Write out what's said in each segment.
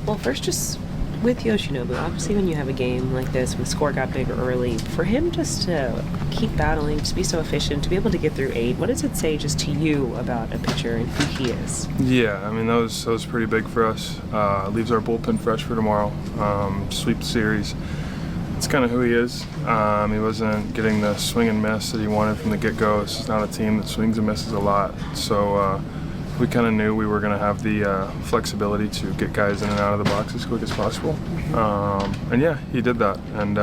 Well, first, just with Yoshinobu, obviously when you have a game like this, when the score got big early, for him just to keep battling, to be so efficient, to be able to get through 8, what does it say just to you about a pitcher and who he is? Yeah, I mean, that was pretty big for us. Leaves our bullpen fresh for tomorrow. Sweep the series. It's kind of who he is. He wasn't getting the swing and miss that he wanted from the get-go. This is not a team that swings and misses a lot. So we kind of knew we were going to have the flexibility to get guys in and out of the box as quick as possible. And yeah, he did that. And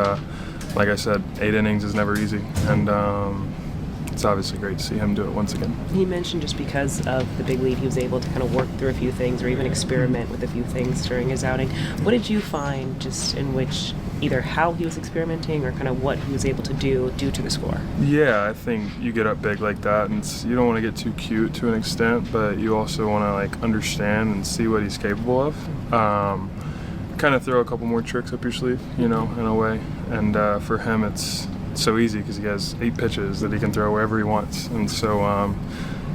like I said, 8 innings is never easy. And it's obviously great to see him do it once again. He mentioned just because of the big lead, he was able to kind of work through a few things or even experiment with a few things during his outing. What did you find just in which either how he was experimenting or kind of what he was able to do due to the score? Yeah, I think you get up big like that, and you don't want to get too cute to an extent, but you also want to like understand and see what he's capable of. Kind of throw a couple more tricks up your sleeve, you know, in a way. And for him, it's so easy because he has 8 pitches that he can throw wherever he wants. And so,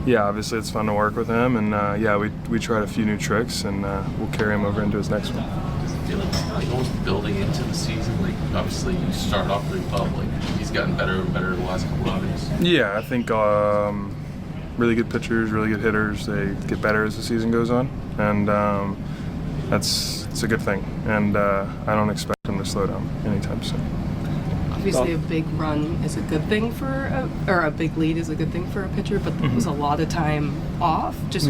yeah, obviously it's fun to work with him. And yeah, we tried a few new tricks, and we'll carry him over into his next one. Feel like almost building into the season? Like, obviously you start off pretty tough. Like, he's gotten better and better the last couple of outings. Yeah, I think really good pitchers, really good hitters, they get better as the season goes on, and it's a good thing. And I don't expect him to slow down anytime soon. Obviously, a big run is a good thing or a big lead is a good thing for a pitcher, but there was a lot of time off. Just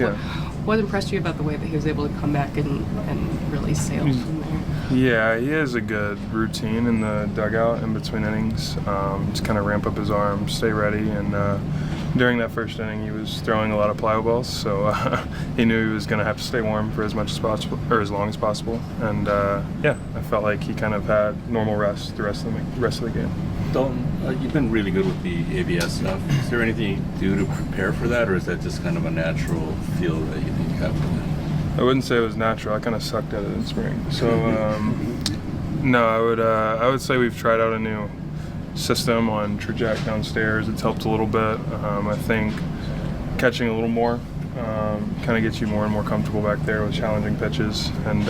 what impressed you about the way that he was able to come back and really sail from there? Yeah, he has a good routine in the dugout in between innings. Just kind of ramp up his arm, stay ready, and during that first inning, he was throwing a lot of plyo balls, so he knew he was going to have to stay warm for as much as possible, or as long as possible. And yeah, I felt like he kind of had normal rest the rest of the game. Dalton, you've been really good with the ABS stuff. Is there anything you do to prepare for that, or is that just kind of a natural feel that you think you have for that? I wouldn't say it was natural. I kind of sucked at it in spring. So no, I would say we've tried out a new system on Traject downstairs. It's helped a little bit. I think catching a little more kind of gets you more and more comfortable back there with challenging pitches. And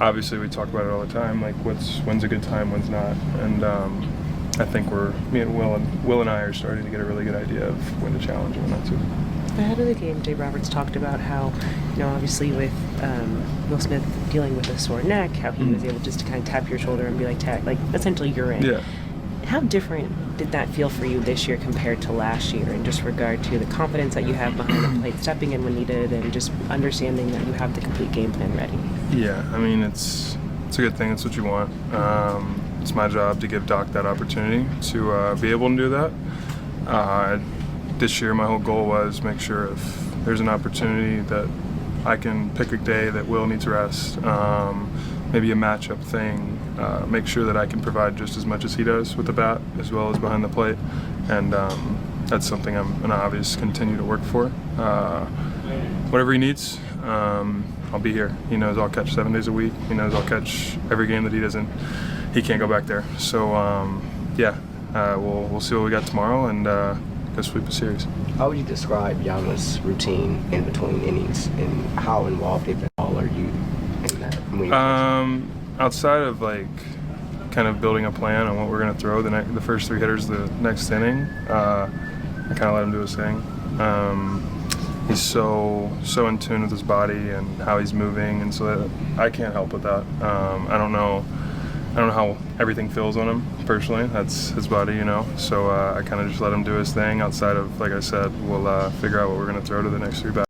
obviously we talk about it all the time, like when's a good time, when's not. And I think me and Will and I are starting to get a really good idea of when to challenge and when not to. Ahead of the game, Dave Roberts talked about how, you know, obviously with Will Smith dealing with a sore neck, how he was able just to kind of tap your shoulder and be like, essentially you're in. Yeah. How different did that feel for you this year compared to last year in just regard to the confidence that you have behind the plate, stepping in when needed, and just understanding that you have the complete game plan ready? Yeah, I mean, it's a good thing. It's what you want. It's my job to give Doc that opportunity to be able to do that. This year, my whole goal was make sure if there's an opportunity that I can pick a day that Will needs rest, maybe a matchup thing, make sure that I can provide just as much as he does with the bat as well as behind the plate. And that's something I'm going to obviously continue to work for. Whatever he needs, I'll be here. He knows I'll catch 7 days a week. He knows I'll catch every game that he can't go back there. So yeah, we'll see what we got tomorrow and go sweep the series. How would you describe Yama's routine in between innings, and how involved, if at all, are you in that? Outside of like kind of building a plan on what we're going to throw the first 3 hitters the next inning, I kind of let him do his thing. He's so in tune with his body and how he's moving, and so that I can't help with that. I don't know how everything feels on him personally. That's his body, you know. So I kind of just let him do his thing. Outside of, like I said, we'll figure out what we're going to throw to the next 3 batters.